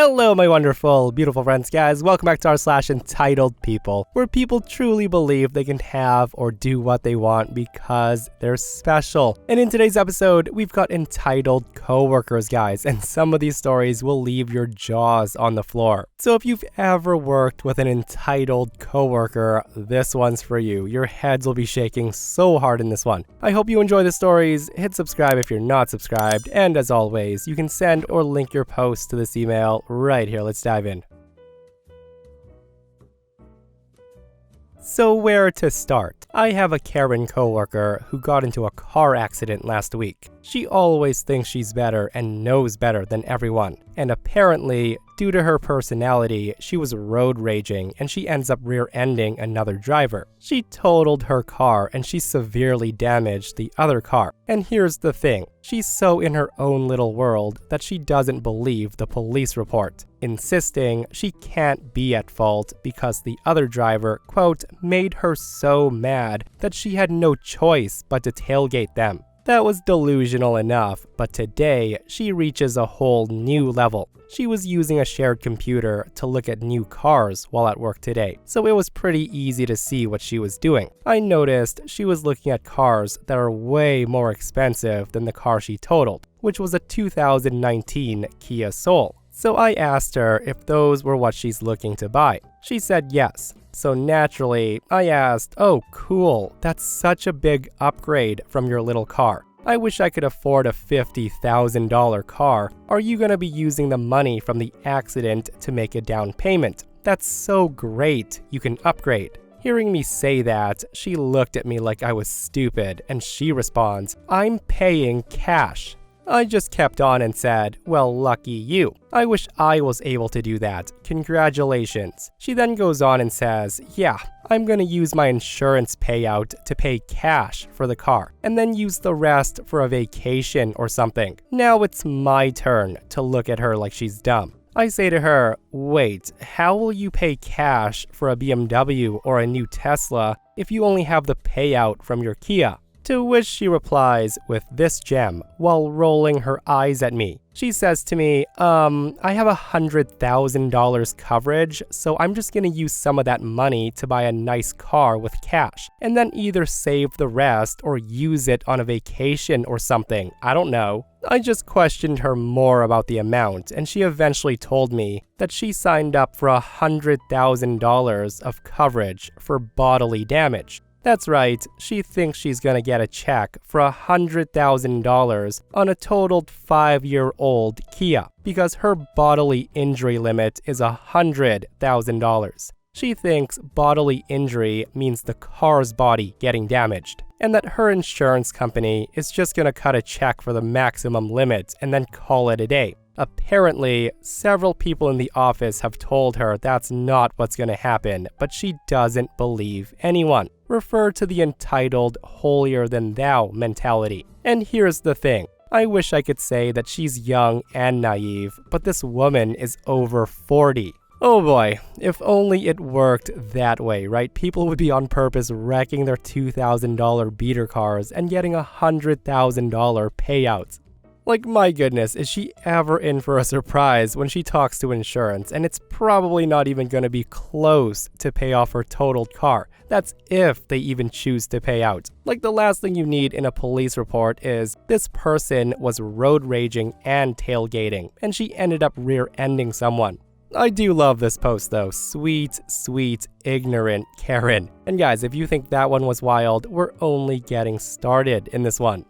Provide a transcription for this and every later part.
Hello, my wonderful, beautiful friends, guys. Welcome back to our /EntitledPeople, where people truly believe they can have or do what they want because they're special. And in today's episode, we've got entitled coworkers, guys, and some of these stories will leave your jaws on the floor. So if you've ever worked with an entitled coworker, this one's for you. Your heads will be shaking so hard in this one. I hope you enjoy the stories. Hit subscribe if you're not subscribed, and as always, you can send or link your post to this email right here. Let's dive in. So where to start? I have a Karen coworker who got into a car accident last week. She always thinks she's better and knows better than everyone. And apparently, due to her personality, she was road raging and she ends up rear-ending another driver. She totaled her car and she severely damaged the other car. And here's the thing, she's so in her own little world that she doesn't believe the police report, insisting she can't be at fault because the other driver, quote, made her so mad that she had no choice but to tailgate them. That was delusional enough, but today she reaches a whole new level. She was using a shared computer to look at new cars while at work today, so it was pretty easy to see what she was doing. I noticed she was looking at cars that are way more expensive than the car she totaled, which was a 2019 Kia Soul. So I asked her if those were what she's looking to buy. She said yes. So naturally, I asked, "Oh, cool, that's such a big upgrade from your little car. I wish I could afford a $50,000 car. Are you going to be using the money from the accident to make a down payment? That's so great, you can upgrade." Hearing me say that, she looked at me like I was stupid, and she responds, "I'm paying cash." I just kept on and said, "Well, lucky you. I wish I was able to do that. Congratulations." She then goes on and says, "Yeah, I'm gonna use my insurance payout to pay cash for the car, and then use the rest for a vacation or something." Now it's my turn to look at her like she's dumb. I say to her, "Wait, how will you pay cash for a BMW or a new Tesla if you only have the payout from your Kia?" To which she replies with this gem while rolling her eyes at me. She says to me, I have $100,000 coverage, so I'm just gonna use some of that money to buy a nice car with cash, and then either save the rest or use it on a vacation or something. I don't know." I just questioned her more about the amount, and she eventually told me that she signed up for $100,000 of coverage for bodily damage. That's right, she thinks she's gonna get a check for $100,000 on a totaled 5-year-old Kia because her bodily injury limit is $100,000. She thinks bodily injury means the car's body getting damaged, and that her insurance company is just gonna cut a check for the maximum limit and then call it a day. Apparently, several people in the office have told her that's not what's gonna happen, but she doesn't believe anyone. Refer to the entitled holier-than-thou mentality. And here's the thing. I wish I could say that she's young and naive, but this woman is over 40. Oh boy, if only it worked that way, right? People would be on purpose wrecking their $2,000 beater cars and getting $100,000 payouts. Like, my goodness, is she ever in for a surprise when she talks to insurance, and it's probably not even going to be close to pay off her totaled car. That's if they even choose to pay out. Like, the last thing you need in a police report is, this person was road raging and tailgating, and she ended up rear-ending someone. I do love this post though. Sweet, sweet, ignorant Karen. And guys, if you think that one was wild, we're only getting started in this one.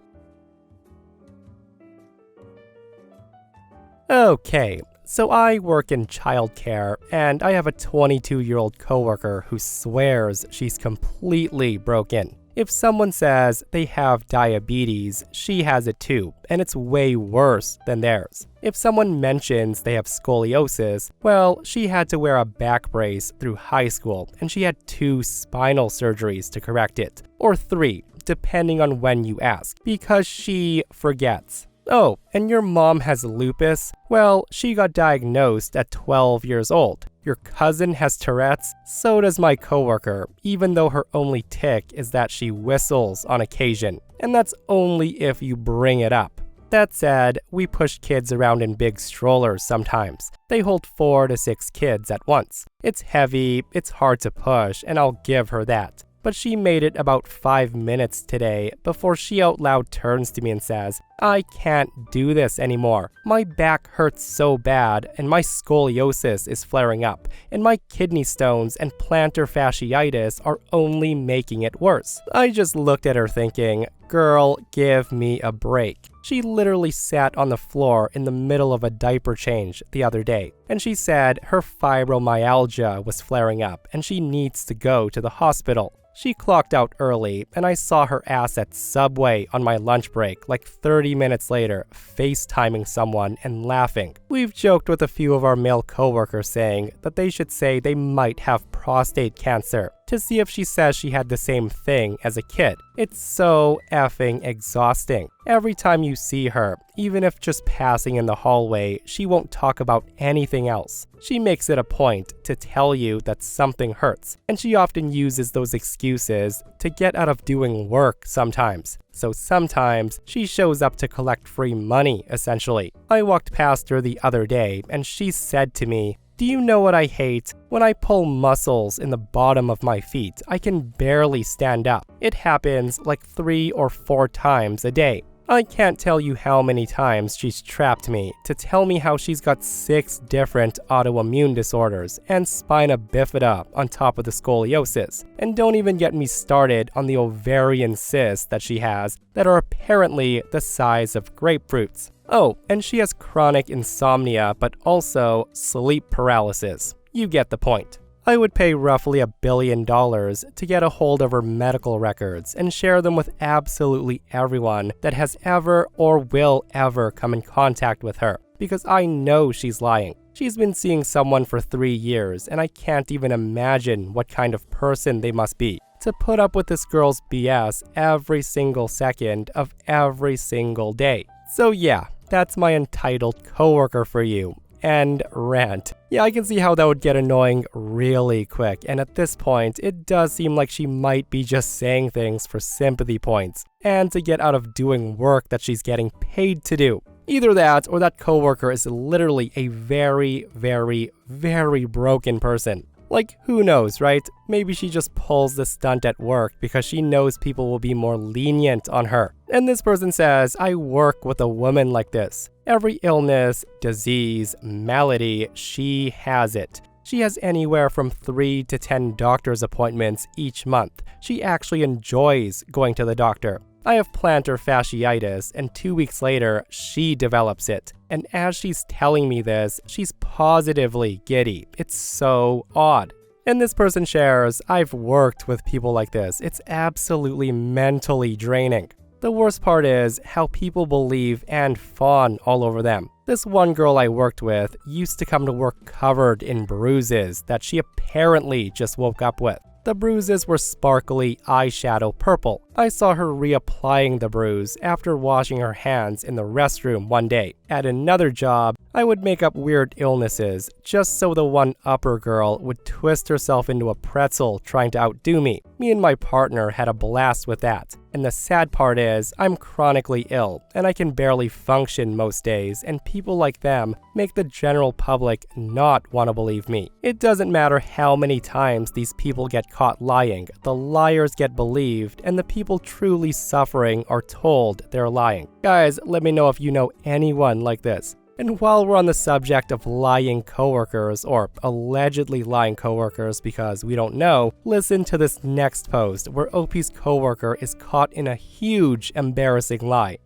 Okay, so I work in childcare, and I have a 22-year-old coworker who swears she's completely broken. If someone says they have diabetes, she has it too, and it's way worse than theirs. If someone mentions they have scoliosis, well, she had to wear a back brace through high school, and she had 2 spinal surgeries to correct it, or 3, depending on when you ask, because she forgets. Oh, and your mom has lupus? Well, she got diagnosed at 12 years old. Your cousin has Tourette's? So does my coworker, even though her only tic is that she whistles on occasion. And that's only if you bring it up. That said, we push kids around in big strollers sometimes. They hold 4 to 6 kids at once. It's heavy, it's hard to push, and I'll give her that. But she made it about 5 minutes today before she out loud turns to me and says, "I can't do this anymore. My back hurts so bad, and my scoliosis is flaring up, and my kidney stones and plantar fasciitis are only making it worse." I just looked at her thinking, girl, give me a break. She literally sat on the floor in the middle of a diaper change the other day, and she said her fibromyalgia was flaring up and she needs to go to the hospital. She clocked out early, and I saw her ass at Subway on my lunch break like 30 minutes later, FaceTiming someone and laughing. We've joked with a few of our male coworkers saying that they should say they might have prostate cancer to see if she says she had the same thing as a kid. It's so effing exhausting. Every time you see her, even if just passing in the hallway, she won't talk about anything else. She makes it a point to tell you that something hurts, and she often uses those excuses to get out of doing work sometimes. So sometimes she shows up to collect free money, essentially. I walked past her the other day, and she said to me, "Do you know what I hate? When I pull muscles in the bottom of my feet, I can barely stand up. It happens like 3 or 4 times a day." I can't tell you how many times she's trapped me to tell me how she's got 6 different autoimmune disorders and spina bifida on top of the scoliosis. And don't even get me started on the ovarian cysts that she has that are apparently the size of grapefruits. Oh, and she has chronic insomnia, but also sleep paralysis. You get the point. I would pay roughly $1 billion to get a hold of her medical records and share them with absolutely everyone that has ever or will ever come in contact with her, because I know she's lying. She's been seeing someone for 3 years, and I can't even imagine what kind of person they must be to put up with this girl's BS every single second of every single day. So yeah, that's my entitled coworker for you. And rant. Yeah, I can see how that would get annoying really quick, and at this point, it does seem like she might be just saying things for sympathy points, and to get out of doing work that she's getting paid to do. Either that, or that coworker is literally a very, very, very broken person. Like, who knows, right? Maybe she just pulls the stunt at work because she knows people will be more lenient on her. And this person says, "I work with a woman like this. Every illness, disease, malady, she has it. She has anywhere from 3 to 10 doctor's appointments each month. She actually enjoys going to the doctor. I have plantar fasciitis, and 2 weeks later, she develops it. And as she's telling me this, she's positively giddy. It's so odd." And this person shares, "I've worked with people like this. It's absolutely mentally draining. The worst part is how people believe and fawn all over them. This one girl I worked with used to come to work covered in bruises that she apparently just woke up with. The bruises were sparkly eyeshadow purple. I saw her reapplying the bruise after washing her hands in the restroom one day. At another job, I would make up weird illnesses just so the one upper girl would twist herself into a pretzel trying to outdo me. Me and my partner had a blast with that. And the sad part is, I'm chronically ill, and I can barely function most days, and people like them make the general public not want to believe me. It doesn't matter how many times these people get caught lying, the liars get believed, and the people truly suffering are told they're lying. Guys, let me know if you know anyone like this. And while we're on the subject of lying coworkers, or allegedly lying coworkers because we don't know, listen to this next post where OP's coworker is caught in a huge embarrassing lie.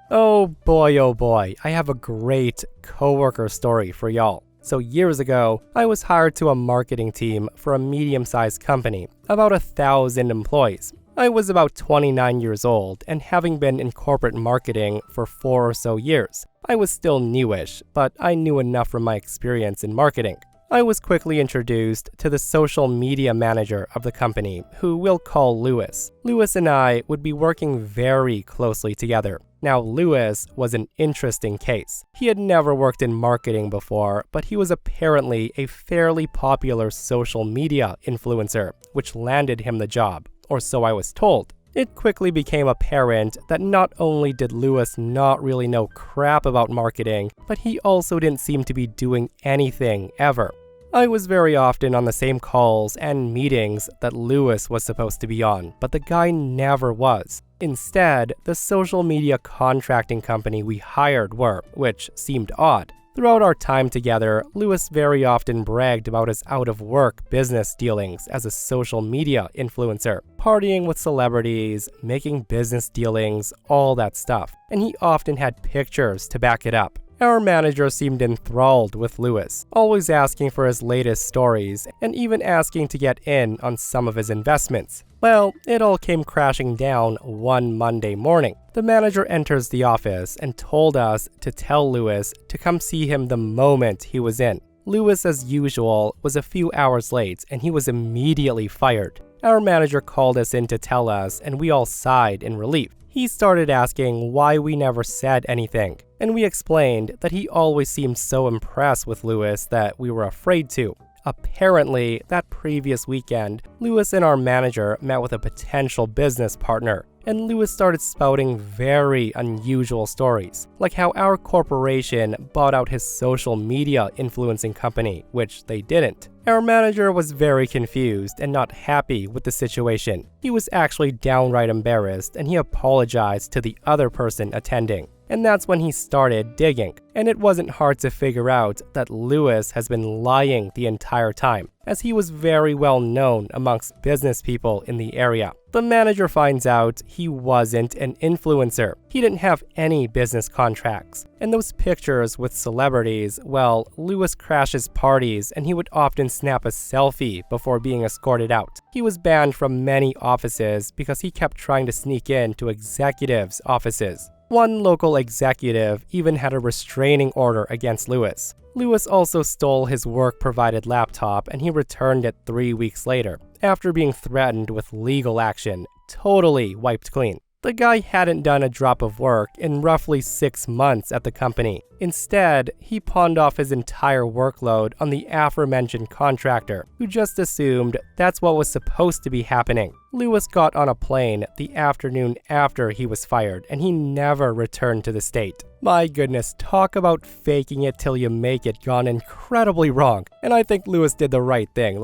Oh boy, I have a great coworker story for y'all. So years ago, I was hired to a marketing team for a medium-sized company, about 1,000 employees. I was about 29 years old, and having been in corporate marketing for 4 or so years, I was still newish, but I knew enough from my experience in marketing. I was quickly introduced to the social media manager of the company, who we'll call Lewis. Lewis and I would be working very closely together. Now, Lewis was an interesting case. He had never worked in marketing before, but he was apparently a fairly popular social media influencer, which landed him the job. Or so I was told. It quickly became apparent that not only did Lewis not really know crap about marketing, but he also didn't seem to be doing anything ever. I was very often on the same calls and meetings that Lewis was supposed to be on, but the guy never was. Instead, the social media contracting company we hired were, which seemed odd. Throughout our time together, Lewis very often bragged about his out-of-work business dealings as a social media influencer, partying with celebrities, making business dealings, all that stuff, and he often had pictures to back it up. Our manager seemed enthralled with Lewis, always asking for his latest stories and even asking to get in on some of his investments. Well, it all came crashing down one Monday morning. The manager enters the office and told us to tell Lewis to come see him the moment he was in. Lewis, as usual, was a few hours late and he was immediately fired. Our manager called us in to tell us and we all sighed in relief. He started asking why we never said anything, and we explained that he always seemed so impressed with Lewis that we were afraid to. Apparently, that previous weekend, Lewis and our manager met with a potential business partner, and Lewis started spouting very unusual stories, like how our corporation bought out his social media influencing company, which they didn't. Our manager was very confused and not happy with the situation. He was actually downright embarrassed, and he apologized to the other person attending. And that's when he started digging. And it wasn't hard to figure out that Lewis has been lying the entire time, as he was very well known amongst business people in the area. The manager finds out he wasn't an influencer. He didn't have any business contracts. And those pictures with celebrities, well, Lewis crashes parties and he would often snap a selfie before being escorted out. He was banned from many offices because he kept trying to sneak into executives' offices. One local executive even had a restraining order against Lewis. Lewis also stole his work-provided laptop and he returned it 3 weeks later, after being threatened with legal action, totally wiped clean. The guy hadn't done a drop of work in roughly 6 months at the company. Instead, he pawned off his entire workload on the aforementioned contractor, who just assumed that's what was supposed to be happening. Lewis got on a plane the afternoon after he was fired, and he never returned to the state. My goodness, talk about faking it till you make it gone incredibly wrong. And I think Lewis did the right thing.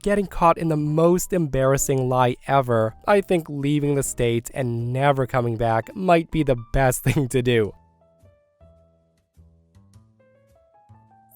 Getting caught in the most embarrassing lie ever, I think leaving the state and never coming back might be the best thing to do.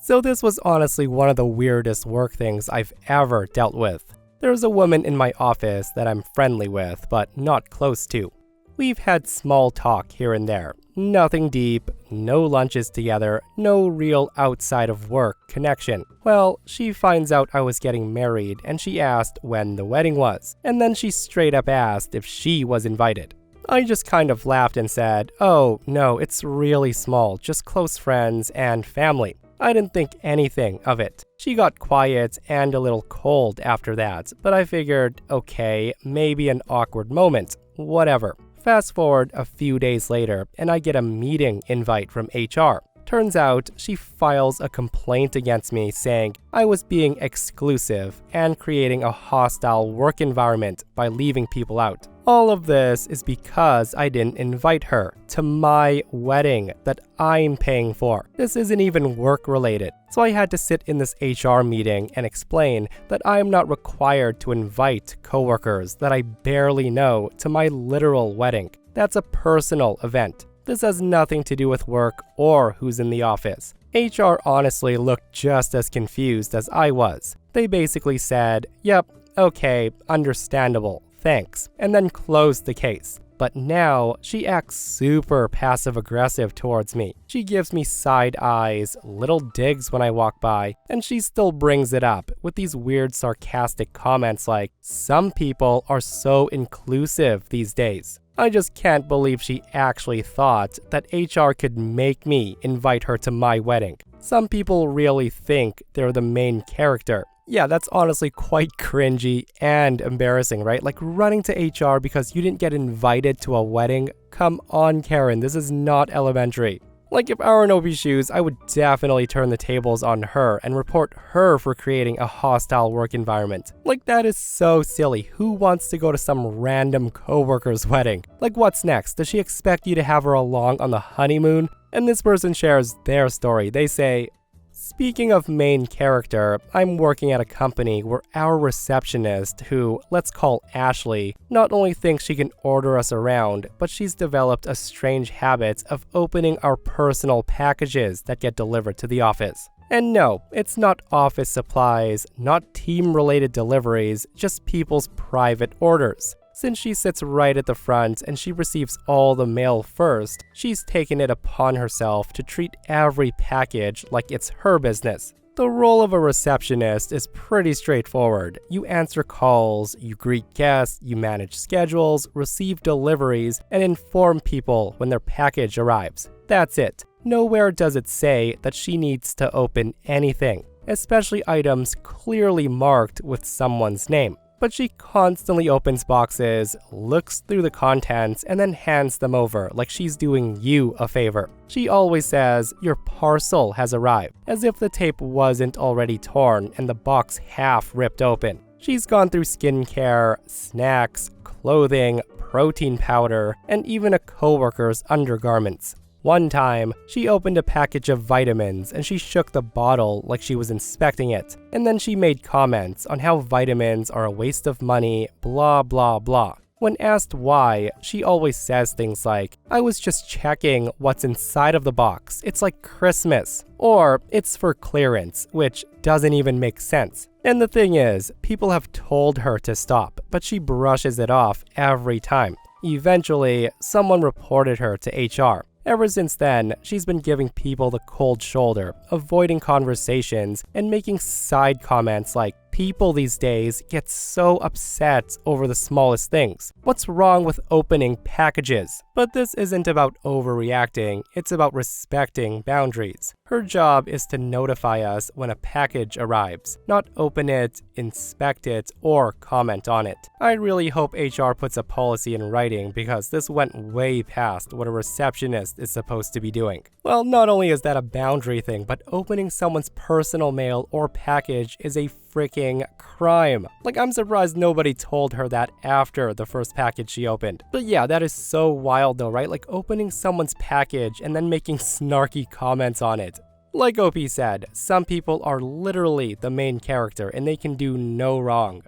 So this was honestly one of the weirdest work things I've ever dealt with. There's a woman in my office that I'm friendly with, but not close to. We've had small talk here and there. Nothing deep, no lunches together, no real outside of work connection. Well, she finds out I was getting married and she asked when the wedding was, and then she straight up asked if she was invited. I just kind of laughed and said, "Oh, no, it's really small, just close friends and family." I didn't think anything of it. She got quiet and a little cold after that, but I figured, okay, maybe an awkward moment, whatever. Fast forward a few days later, and I get a meeting invite from HR. Turns out she files a complaint against me saying I was being exclusive and creating a hostile work environment by leaving people out. All of this is because I didn't invite her to my wedding that I'm paying for. This isn't even work related. So I had to sit in this HR meeting and explain that I am not required to invite coworkers that I barely know to my literal wedding. That's a personal event. This has nothing to do with work or who's in the office. HR honestly looked just as confused as I was. They basically said, "Yep, okay, understandable, thanks," and then closed the case. But now, she acts super passive-aggressive towards me. She gives me side eyes, little digs when I walk by, and she still brings it up with these weird sarcastic comments like, "Some people are so inclusive these days." I just can't believe she actually thought that HR could make me invite her to my wedding. Some people really think they're the main character. Yeah, that's honestly quite cringy and embarrassing, right? Like running to HR because you didn't get invited to a wedding? Come on, Karen, this is not elementary. Like, if I were in Opie's shoes, I would definitely turn the tables on her and report her for creating a hostile work environment. Like, that is so silly. Who wants to go to some random coworker's wedding? Like, what's next? Does she expect you to have her along on the honeymoon? And this person shares their story. They say, speaking of main character, I'm working at a company where our receptionist, who, let's call Ashley, not only thinks she can order us around, but she's developed a strange habit of opening our personal packages that get delivered to the office. And no, it's not office supplies, not team-related deliveries, just people's private orders. Since she sits right at the front and she receives all the mail first, she's taken it upon herself to treat every package like it's her business. The role of a receptionist is pretty straightforward. You answer calls, you greet guests, you manage schedules, receive deliveries, and inform people when their package arrives. That's it. Nowhere does it say that she needs to open anything, especially items clearly marked with someone's name. But she constantly opens boxes, looks through the contents, and then hands them over like she's doing you a favor. She always says, "Your parcel has arrived," as if the tape wasn't already torn and the box half ripped open. She's gone through skincare, snacks, clothing, protein powder, and even a coworker's undergarments. One time, she opened a package of vitamins and she shook the bottle like she was inspecting it. And then she made comments on how vitamins are a waste of money, blah blah blah. When asked why, she always says things like, "I was just checking what's inside of the box. It's like Christmas." Or, "It's for clearance," which doesn't even make sense. And the thing is, people have told her to stop, but she brushes it off every time. Eventually, someone reported her to HR. Ever since then, she's been giving people the cold shoulder, avoiding conversations, and making side comments like, "People these days get so upset over the smallest things. What's wrong with opening packages?" But this isn't about overreacting, it's about respecting boundaries. Her job is to notify us when a package arrives, not open it, inspect it, or comment on it. I really hope HR puts a policy in writing because this went way past what a receptionist is supposed to be doing. Well, not only is that a boundary thing, but opening someone's personal mail or package is a freaking crime. Like, I'm surprised nobody told her that after the first package she opened. But yeah, that is so wild though, right? Like, opening someone's package and then making snarky comments on it. Like Opie said, some people are literally the main character and they can do no wrong.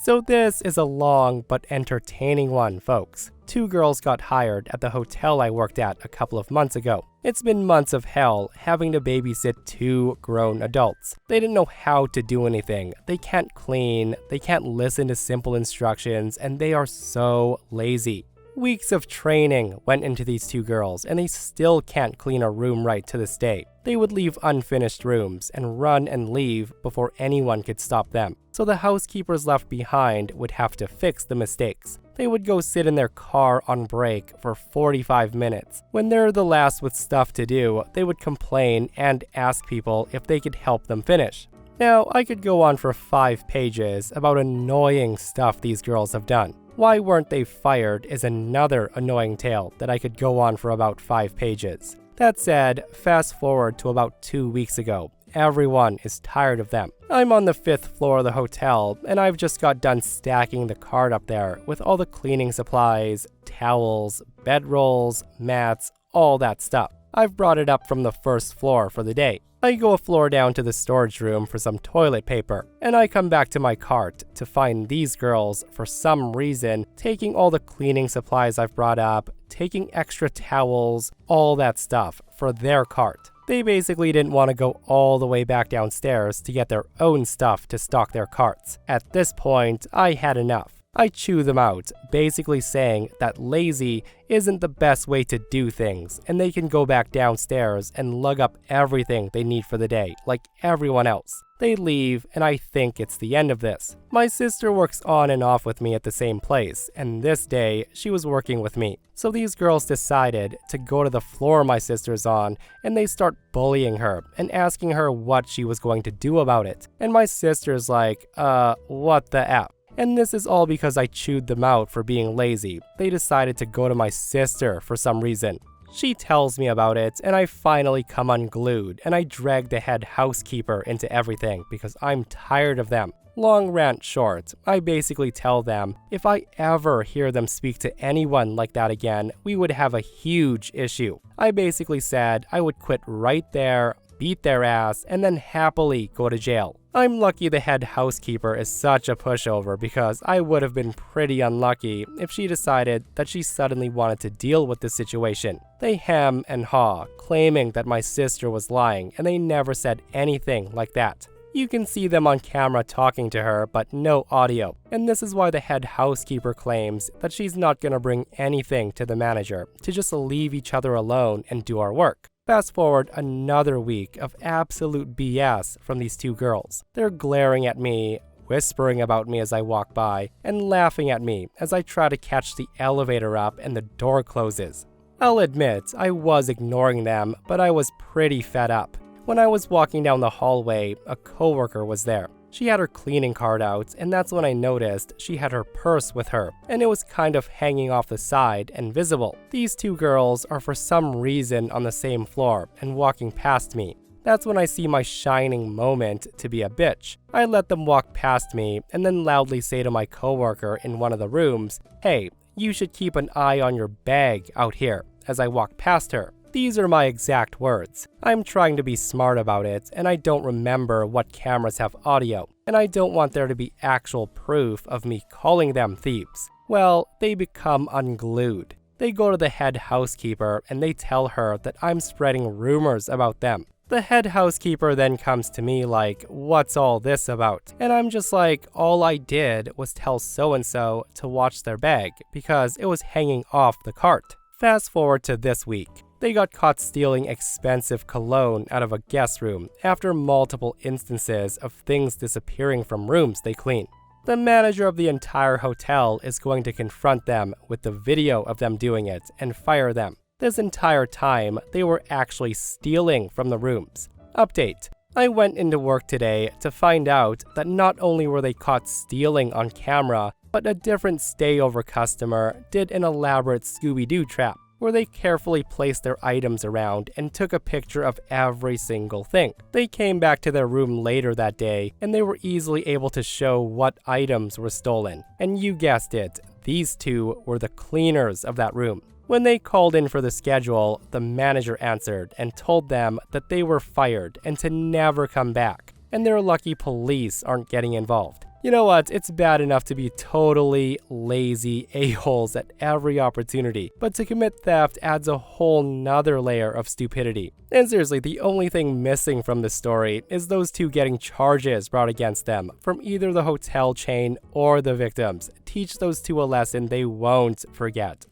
So this is a long but entertaining one, folks. 2 girls got hired at the hotel I worked at a couple of months ago. It's been months of hell having to babysit 2 grown adults. They didn't know how to do anything. They can't clean, they can't listen to simple instructions, and they are so lazy. Weeks of training went into these 2 girls, and they still can't clean a room right to this day. They would leave unfinished rooms and run and leave before anyone could stop them. So the housekeepers left behind would have to fix the mistakes. They would go sit in their car on break for 45 minutes. When they're the last with stuff to do, they would complain and ask people if they could help them finish. Now, I could go on for 5 pages about annoying stuff these girls have done. Why weren't they fired is another annoying tale that I could go on for about 5 pages. That said, fast forward to about 2 weeks ago. Everyone is tired of them. I'm on the 5th floor of the hotel, and I've just got done stacking the cart up there with all the cleaning supplies, towels, bedrolls, mats, all that stuff. I've brought it up from the 1st floor for the day. I go a floor down to the storage room for some toilet paper, and I come back to my cart to find these girls, for some reason, taking all the cleaning supplies I've brought up, taking extra towels, all that stuff, for their cart. They basically didn't want to go all the way back downstairs to get their own stuff to stock their carts. At this point, I had enough. I chew them out, basically saying that lazy isn't the best way to do things, and they can go back downstairs and lug up everything they need for the day, like everyone else. They leave, and I think it's the end of this. My sister works on and off with me at the same place, and this day, she was working with me. So these girls decided to go to the floor my sister's on, and they start bullying her and asking her what she was going to do about it. And my sister's like, what the F? And this is all because I chewed them out for being lazy. They decided to go to my sister for some reason. She tells me about it, and I finally come unglued, and I drag the head housekeeper into everything because I'm tired of them. Long rant short, I basically tell them if I ever hear them speak to anyone like that again, we would have a huge issue. I basically said I would quit right there, beat their ass, and then happily go to jail. I'm lucky the head housekeeper is such a pushover because I would have been pretty unlucky if she decided that she suddenly wanted to deal with the situation. They hem and haw, claiming that my sister was lying, and they never said anything like that. You can see them on camera talking to her, but no audio. And this is why the head housekeeper claims that she's not gonna bring anything to the manager, to just leave each other alone and do our work. Fast forward another week of absolute BS from these two girls. They're glaring at me, whispering about me as I walk by, and laughing at me as I try to catch the elevator up and the door closes. I'll admit, I was ignoring them, but I was pretty fed up. When I was walking down the hallway, a coworker was there. She had her cleaning card out, and that's when I noticed she had her purse with her, and it was kind of hanging off the side and visible. These two girls are for some reason on the same floor and walking past me. That's when I see my shining moment to be a bitch. I let them walk past me and then loudly say to my coworker in one of the rooms, "Hey, you should keep an eye on your bag out here," as I walk past her. These are my exact words. I'm trying to be smart about it, and I don't remember what cameras have audio, and I don't want there to be actual proof of me calling them thieves. Well, they become unglued. They go to the head housekeeper and they tell her that I'm spreading rumors about them. The head housekeeper then comes to me like, "What's all this about?" And I'm just like, all I did was tell so-and-so to watch their bag because it was hanging off the cart. Fast forward to this week. They got caught stealing expensive cologne out of a guest room after multiple instances of things disappearing from rooms they clean. The manager of the entire hotel is going to confront them with the video of them doing it and fire them. This entire time, they were actually stealing from the rooms. Update. I went into work today to find out that not only were they caught stealing on camera, but a different stayover customer did an elaborate Scooby-Doo trap, where they carefully placed their items around and took a picture of every single thing. They came back to their room later that day, and they were easily able to show what items were stolen. And you guessed it, these two were the cleaners of that room. When they called in for the schedule, the manager answered and told them that they were fired and to never come back, and they're lucky police aren't getting involved. You know what, it's bad enough to be totally lazy a-holes at every opportunity, but to commit theft adds a whole nother layer of stupidity. And seriously, the only thing missing from this story is those two getting charges brought against them from either the hotel chain or the victims. Teach those two a lesson they won't forget.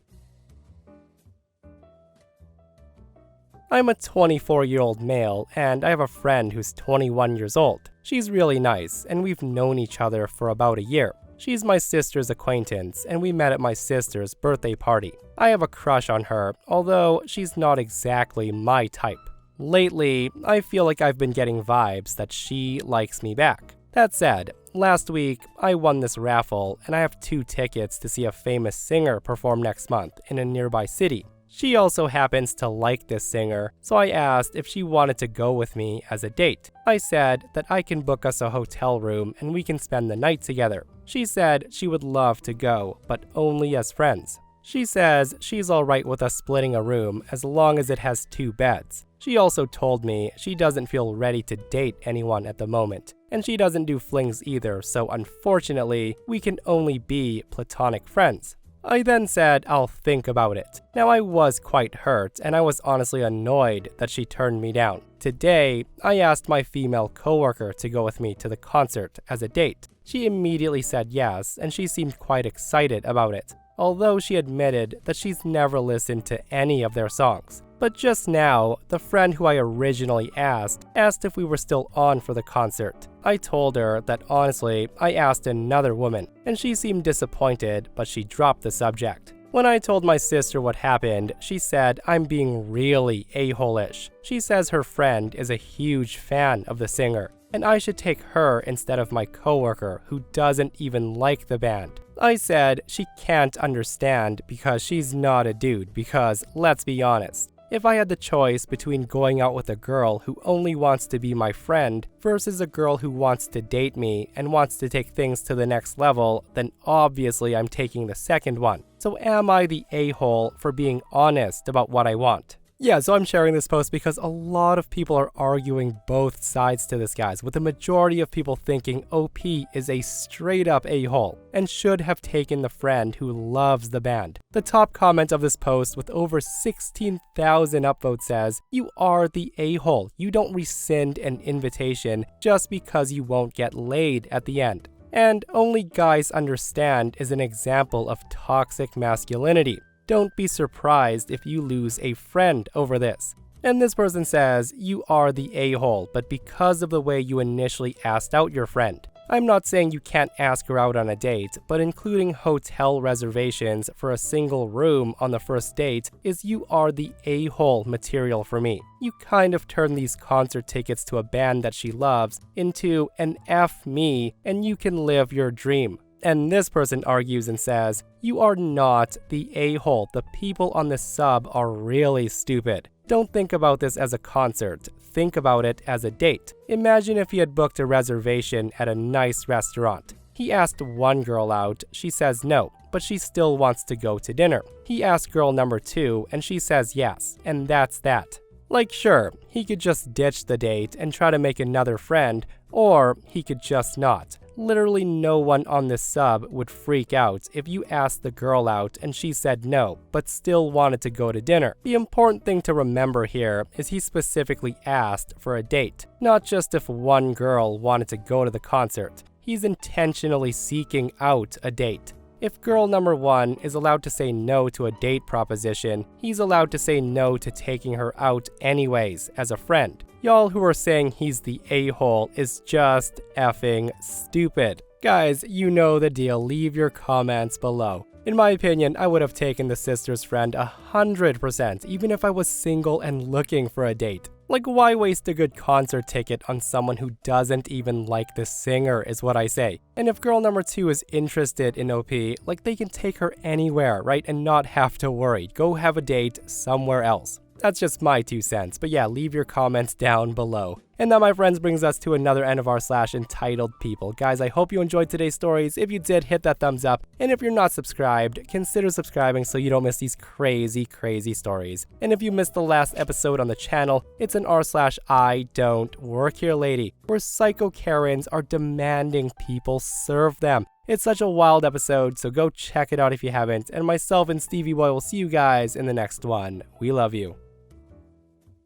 I'm a 24-year-old male, and I have a friend who's 21 years old. She's really nice, and we've known each other for about a year. She's my sister's acquaintance, and we met at my sister's birthday party. I have a crush on her, although she's not exactly my type. Lately, I feel like I've been getting vibes that she likes me back. That said, last week, I won this raffle, and I have 2 tickets to see a famous singer perform next month in a nearby city. She also happens to like this singer, so I asked if she wanted to go with me as a date. I said that I can book us a hotel room and we can spend the night together. She said she would love to go, but only as friends. She says she's alright with us splitting a room as long as it has 2 beds. She also told me she doesn't feel ready to date anyone at the moment, and she doesn't do flings either, so unfortunately, we can only be platonic friends. I then said I'll think about it. Now I was quite hurt, and I was honestly annoyed that she turned me down. Today, I asked my female coworker to go with me to the concert as a date. She immediately said yes, and she seemed quite excited about it, although she admitted that she's never listened to any of their songs. But just now, the friend who I originally asked if we were still on for the concert. I told her that honestly, I asked another woman, and she seemed disappointed, but she dropped the subject. When I told my sister what happened, she said I'm being really a-hole-ish. She says her friend is a huge fan of the singer, and I should take her instead of my coworker who doesn't even like the band. I said she can't understand because she's not a dude, because let's be honest, if I had the choice between going out with a girl who only wants to be my friend versus a girl who wants to date me and wants to take things to the next level, then obviously I'm taking the second one. So am I the a-hole for being honest about what I want? Yeah, so I'm sharing this post because a lot of people are arguing both sides to this, guys, with the majority of people thinking OP is a straight up a-hole and should have taken the friend who loves the band. The top comment of this post with over 16,000 upvotes says, "You are the a-hole. You don't rescind an invitation just because you won't get laid at the end." And "Only guys understand" is an example of toxic masculinity. Don't be surprised if you lose a friend over this. And this person says, "You are the a-hole, but because of the way you initially asked out your friend." I'm not saying you can't ask her out on a date, but including hotel reservations for a single room on the first date is "you are the a-hole" material for me. You kind of turn these concert tickets to a band that she loves into an F me and you can live your dream. And this person argues and says, "You are not the a-hole. The people on this sub are really stupid. Don't think about this as a concert. Think about it as a date. Imagine if he had booked a reservation at a nice restaurant. He asked one girl out, she says no, but she still wants to go to dinner. He asked girl number 2, and she says yes, and that's that. Like, sure, he could just ditch the date and try to make another friend, or he could just not. Literally no one on this sub would freak out if you asked the girl out and she said no, but still wanted to go to dinner. The important thing to remember here is he specifically asked for a date, not just if one girl wanted to go to the concert. He's intentionally seeking out a date. If girl number 1 is allowed to say no to a date proposition, he's allowed to say no to taking her out anyways as a friend. Y'all who are saying he's the a-hole is just effing stupid. Guys, you know the deal. Leave your comments below. In my opinion, I would have taken the sister's friend 100%, even if I was single and looking for a date. Like, why waste a good concert ticket on someone who doesn't even like the singer, is what I say. And if girl number 2 is interested in OP, like, they can take her anywhere, right? And not have to worry. Go have a date somewhere else. That's just my 2 cents, but yeah, leave your comments down below. And that, my friends, brings us to another end of r/EntitledPeople. Guys, I hope you enjoyed today's stories. If you did, hit that thumbs up. And if you're not subscribed, consider subscribing so you don't miss these crazy stories. And if you missed the last episode on the channel, it's an r/I-don't-work-here-lady, where psycho Karens are demanding people serve them. It's such a wild episode, so go check it out if you haven't. And myself and Stevie Boy will see you guys in the next one. We love you.